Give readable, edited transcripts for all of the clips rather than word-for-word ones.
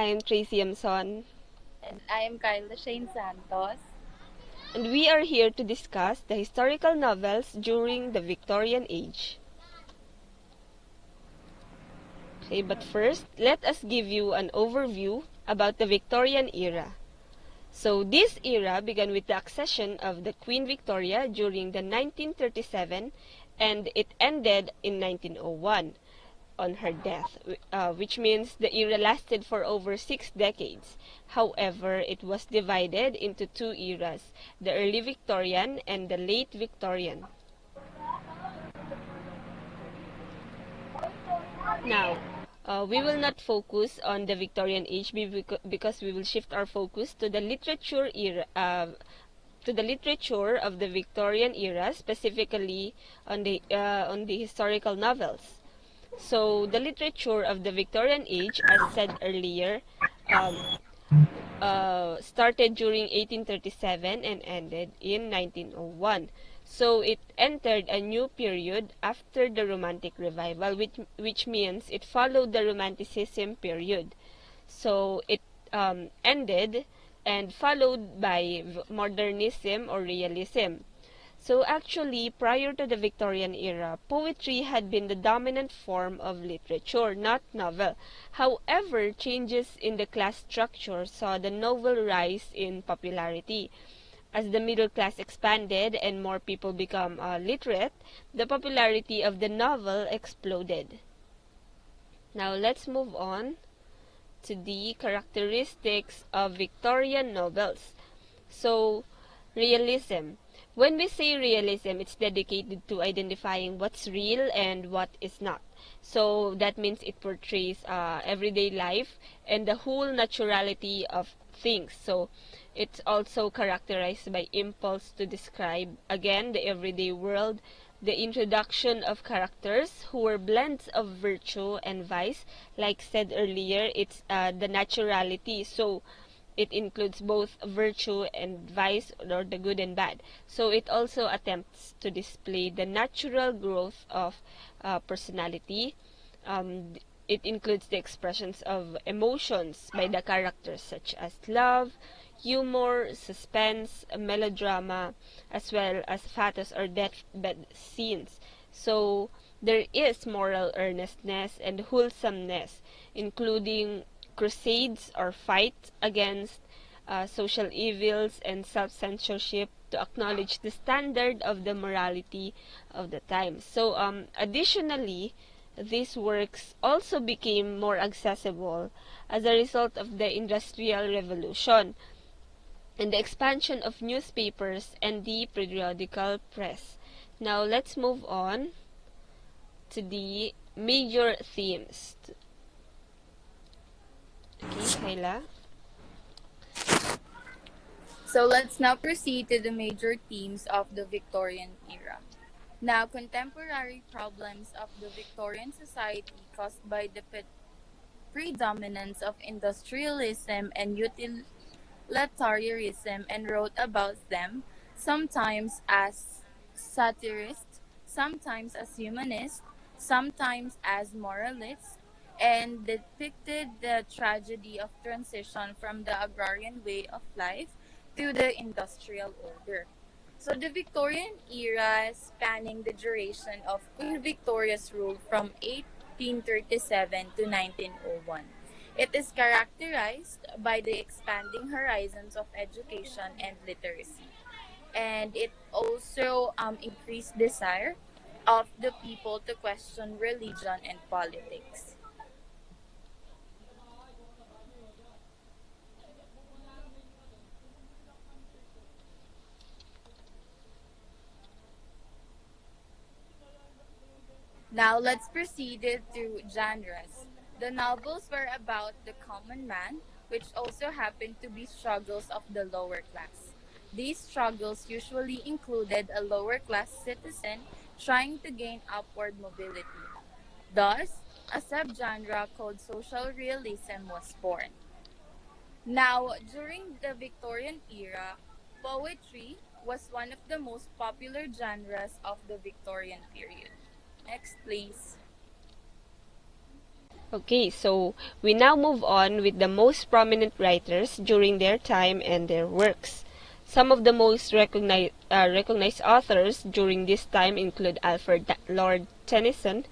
I'm Tracy Amson, And I am Kyla Shane Santos. and we are here to discuss the historical novels during the Victorian Age. Okay, but first, let us give you an overview about the Victorian era. So, this era began with the accession of the Queen Victoria during the 1937 and it ended in 1901 on her death, which means the era lasted for over 6 decades. However, it was divided into two eras, the early Victorian and the late Victorian. Now, we will not focus on the Victorian age because we will shift our focus to the literature era, to the literature of the Victorian era, specifically on the historical novels. So, the literature of the Victorian age, as said earlier, um, started during 1837 and ended in 1901. So it entered a new period after the Romantic Revival, which means it followed the Romanticism period. So it ended and followed by Modernism or Realism. So actually, prior to the Victorian era, poetry had been the dominant form of literature, not novel. However, changes in the class structure saw the novel rise in popularity. As the middle class expanded and more people become literate, the popularity of the novel exploded. Now let's move on to the characteristics of Victorian novels. So, realism. When we say realism, it's dedicated to identifying what's real and what is not. So, that means it portrays everyday life and the whole naturality of things. So, it's also characterized by impulse to describe, again, the everyday world, the introduction of characters who were blends of virtue and vice. Like said earlier, it's the naturality. So, it includes both virtue and vice, or the good and bad. So it also attempts to display the natural growth of personality. It includes the expressions of emotions by the characters such as love, humor, suspense, melodrama, as well as pathos or deathbed scenes. So there is moral earnestness and wholesomeness, including crusades or fights against social evils and self-censorship to acknowledge the standard of the morality of the time. So, additionally, these works also became more accessible as a result of the Industrial Revolution and the expansion of newspapers and the periodical press. Now, let's move on to the major themes. Okay, Kayla? So let's now proceed to the major themes of the Victorian era. Now, contemporary problems of the Victorian society caused by the predominance of industrialism and utilitarianism and wrote about them, sometimes as satirist, sometimes as humanist, sometimes as moralist, and depicted the tragedy of transition from the agrarian way of life to the industrial order. So the Victorian era, spanning the duration of Queen Victoria's rule from 1837 to 1901. It is characterized by the expanding horizons of education and literacy, and it also increased desire of the people to question religion and politics. Now let's proceed to genres. The novels were about the common man, which also happened to be struggles of the lower class. These struggles usually included a lower class citizen trying to gain upward mobility. Thus, a subgenre called social realism was born. Now, during the Victorian era, poetry was one of the most popular genres of the Victorian period. Next, please. Okay, so we now move on with the most prominent writers during their time and their works. Some of the most recognized authors during this time include Alfred Lord Tennyson,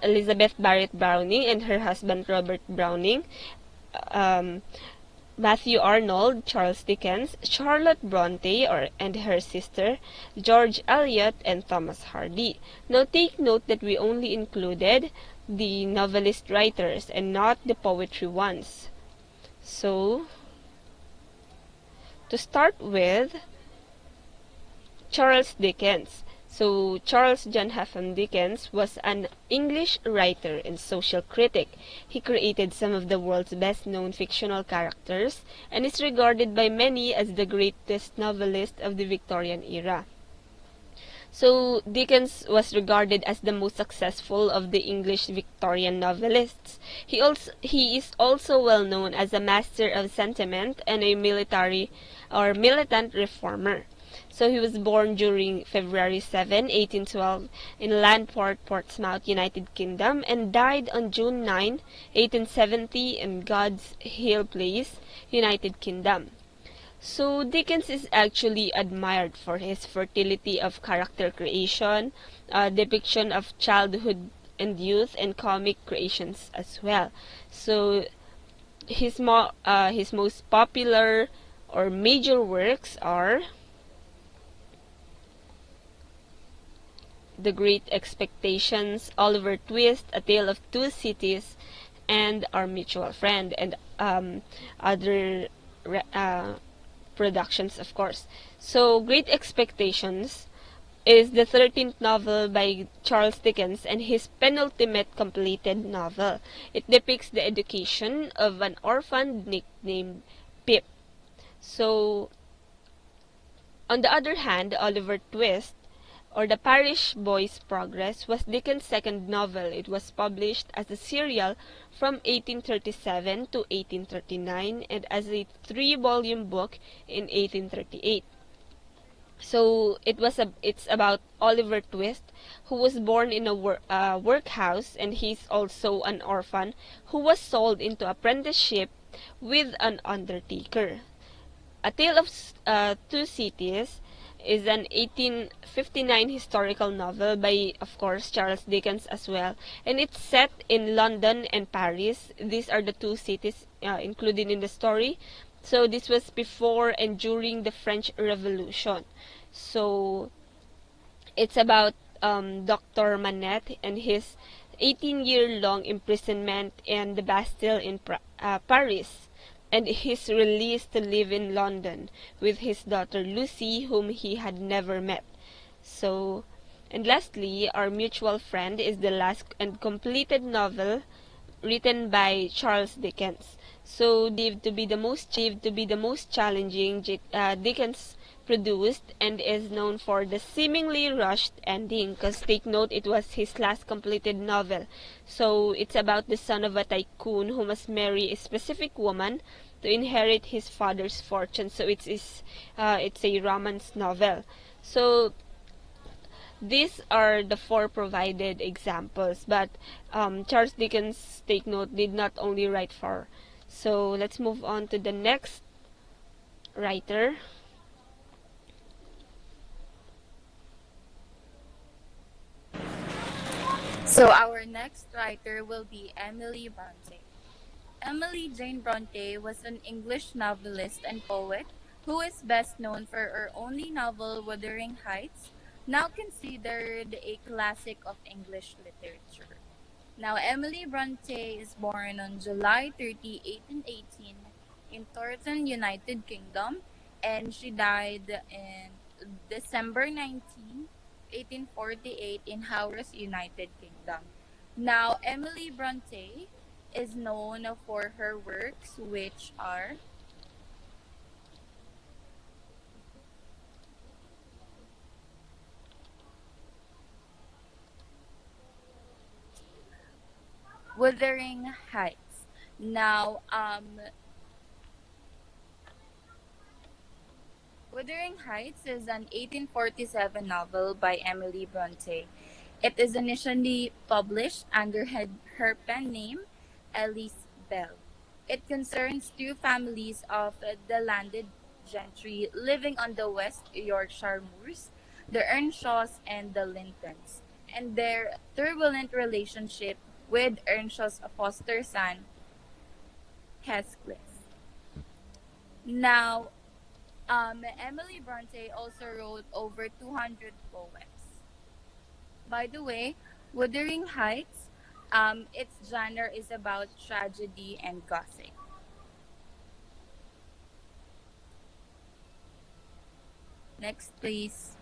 Elizabeth Barrett Browning and her husband Robert Browning, um, Matthew Arnold, Charles Dickens, Charlotte Brontë and her sister, George Eliot, and Thomas Hardy. Now take note that we only included the novelist writers and not the poetry ones. So, to start with, Charles Dickens. So, Charles John Hapham Dickens was an English writer and social critic. He created some of the world's best-known fictional characters and is regarded by many as the greatest novelist of the Victorian era. So, Dickens was regarded as the most successful of the English Victorian novelists. He is also well known as a master of sentiment and a militant reformer. So he was born during February 7, 1812 in Landport, Portsmouth, United Kingdom and died on June 9, 1870 in God's Hill Place, United Kingdom. So Dickens is actually admired for his fertility of character creation, depiction of childhood and youth, and comic creations as well. So his most popular or major works are The Great Expectations, Oliver Twist, A Tale of Two Cities, and Our Mutual Friend, and other productions, of course. So, Great Expectations is the 13th novel by Charles Dickens and his penultimate completed novel. It depicts the education of an orphan nicknamed Pip. So, on the other hand, Oliver Twist or The Parish Boy's Progress was Dickens' second novel. It was published as a serial from 1837 to 1839 and as a three-volume book in 1838. So it's about Oliver Twist, who was born in a workhouse, and he's also an orphan who was sold into apprenticeship with an undertaker. A Tale of Two Cities is an 1859 historical novel by, of course, Charles Dickens as well. And it's set in London and Paris. These are the two cities included in the story. So this was before and during the French Revolution. So it's about Dr. Manette and his 18-year-long imprisonment in the Bastille in Paris, and his release to live in London with his daughter Lucy, whom he had never met. So, and lastly, Our Mutual Friend is the last and completed novel written by Charles Dickens. So, believed to be the most challenging Dickens produced, and is known for the seemingly rushed ending, because take note, it was his last completed novel. So it's about the son of a tycoon who must marry a specific woman to inherit his father's fortune. So it's a romance novel. So these are the four provided examples, but Charles Dickens, take note, did not only write four. So let's move on to the next writer. So our next writer will be Emily Brontë. Emily Jane Brontë was an English novelist and poet who is best known for her only novel Wuthering Heights, now considered a classic of English literature. Now, Emily Brontë is born on July 30, 1818 in Thornton, United Kingdom, and she died in December 19, 1848 in Haworth, United Kingdom. Now, Emily Brontë is known for her works, which are Wuthering Heights. Now, Wuthering Heights is an 1847 novel by Emily Brontë. It is initially published under her pen name, Elise Bell. It concerns two families of the landed gentry living on the West Yorkshire moors, the Earnshaws and the Lintons, and their turbulent relationship with Earnshaw's foster son, Heathcliff. Now, Emily Bronte also wrote over 200 poems. By the way, Wuthering Heights, its genre is about tragedy and gothic. Next, please.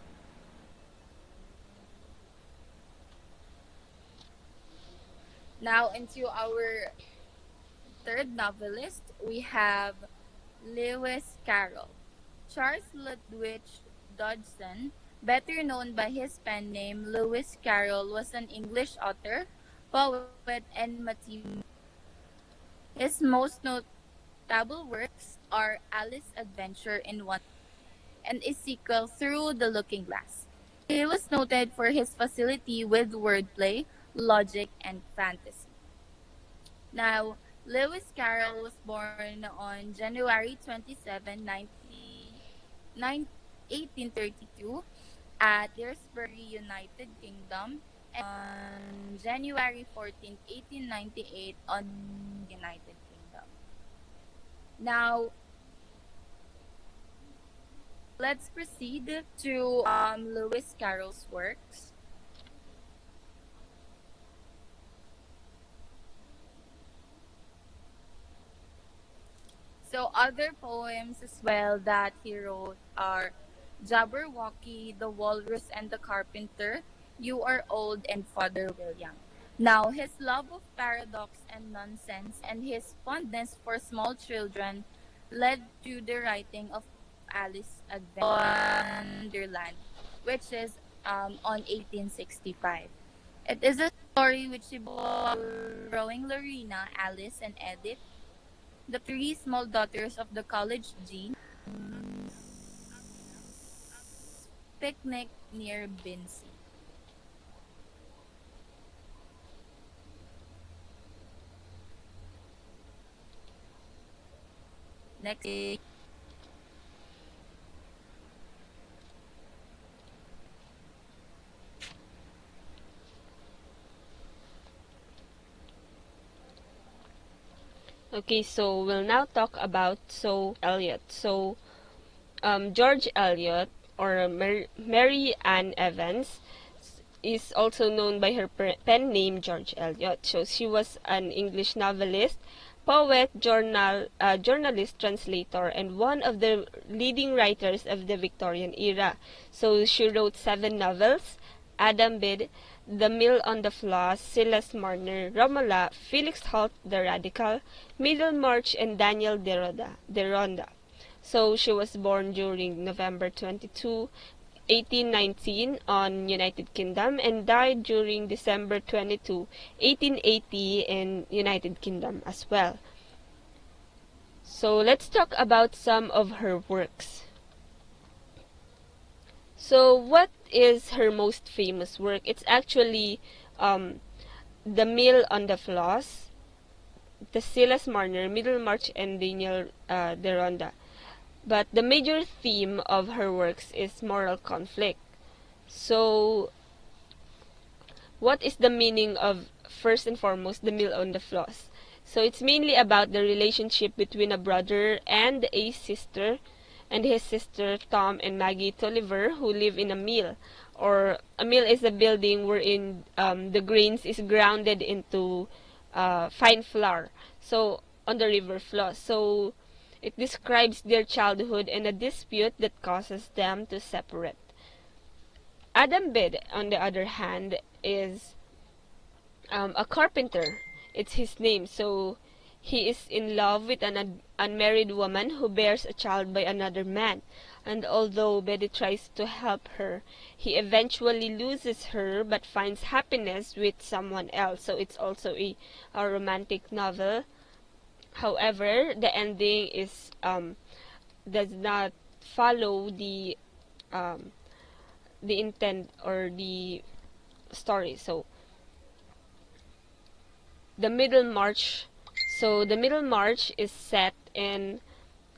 Now, into our third novelist, we have Lewis Carroll. Charles Ludwig Dodgson, better known by his pen name Lewis Carroll, was an English author, poet, and mathematician. His most notable works are Alice's Adventure in Wonderland and a sequel, Through the Looking Glass. He was noted for his facility with wordplay, logic, and fantasy. Now, Lewis Carroll was born on January 27, 1832 at Dewsbury, United Kingdom, and on January 14, 1898 on United Kingdom. Now, let's proceed to Lewis Carroll's works. So other poems as well that he wrote are Jabberwocky, The Walrus and the Carpenter, You Are Old, and Father William. Now, his love of paradox and nonsense and his fondness for small children led to the writing of Alice's Adventure in Wonderland, which is on 1865. It is a story which involves growing Lorena, Alice, and Edith, the three small daughters of the college dean, picnic near Bincy. Next. Okay, so we'll now talk about Eliot. George Eliot, or Mary Ann Evans, is also known by her pen name George Eliot. So she was an English novelist, poet, journalist, translator, and one of the leading writers of the Victorian era. So she wrote 7 novels: Adam Bede, The Mill on the Floss, Silas Marner, Romola, Felix Holt the Radical, Middlemarch, and Daniel Deronda. So she was born during November 22, 1819 on United Kingdom, and died during December 22, 1880 in United Kingdom as well. So let's talk about some of her works. So what is her most famous work? It's actually The Mill on the Floss, the Silas Marner, Middlemarch, and Daniel Deronda. But the major theme of her works is moral conflict. So what is the meaning of, first and foremost, The Mill on the Floss? So it's mainly about the relationship between a brother and a sister, and his sister Tom and Maggie Tulliver, who live in a mill. Or a mill is a building wherein the grains is grounded into fine flour. So on the river Floss. So it describes their childhood and a dispute that causes them to separate. Adam Bede, on the other hand, is a carpenter. It's his name. So he is in love with an unmarried woman who bears a child by another man. And although Bede tries to help her, he eventually loses her but finds happiness with someone else. So it's also a romantic novel. However, the ending is does not follow the intent or the story. So the Middlemarch. So the Middlemarch is set in,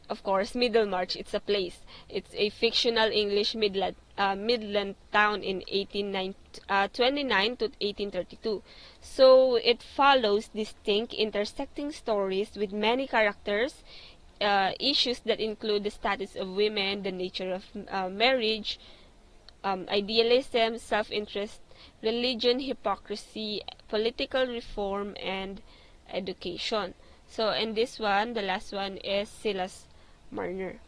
of course, Middlemarch. It's a place. It's a fictional English Midland town in 1829 to 1832. So it follows distinct intersecting stories with many characters, issues that include the status of women, the nature of marriage, idealism, self-interest, religion, hypocrisy, political reform, and education. So, in this one, the last one is Silas Marner.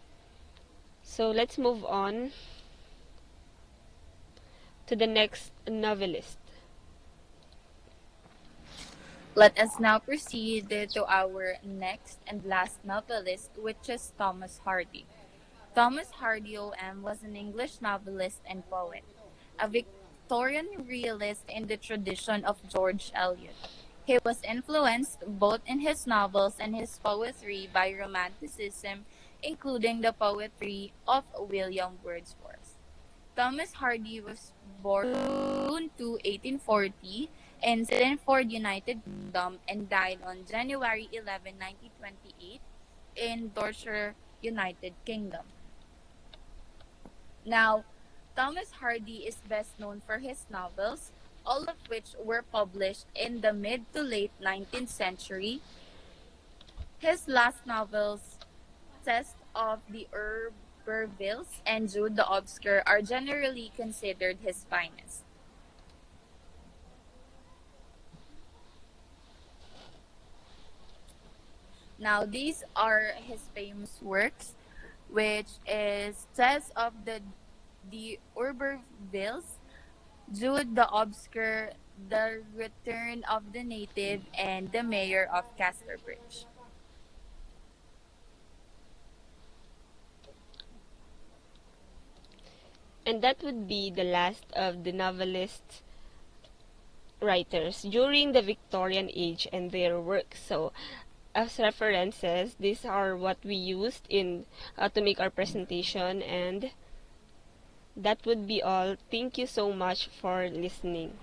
So, let's move on to the next novelist. Let us now proceed to our next and last novelist, which is Thomas Hardy. Thomas Hardy OM was an English novelist and poet, a Victorian realist in the tradition of George Eliot. He was influenced both in his novels and his poetry by Romanticism, including the poetry of William Wordsworth. Thomas Hardy was born to 1840 in Sinford, United Kingdom, and died on January 11, 1928 in Dorset, United Kingdom. Now, Thomas Hardy is best known for his novels, all of which were published in the mid to late 19th century. His last novels, Test of the Urbervilles and Jude the Obscure, are generally considered his finest. Now, these are his famous works, which is Test of the Urbervilles, Jude the Obscure, The Return of the Native, and The Mayor of Casterbridge. And that would be the last of the novelist writers during the Victorian age and their works. So, as references, these are what we used in to make our presentation, and that would be all. Thank you so much for listening.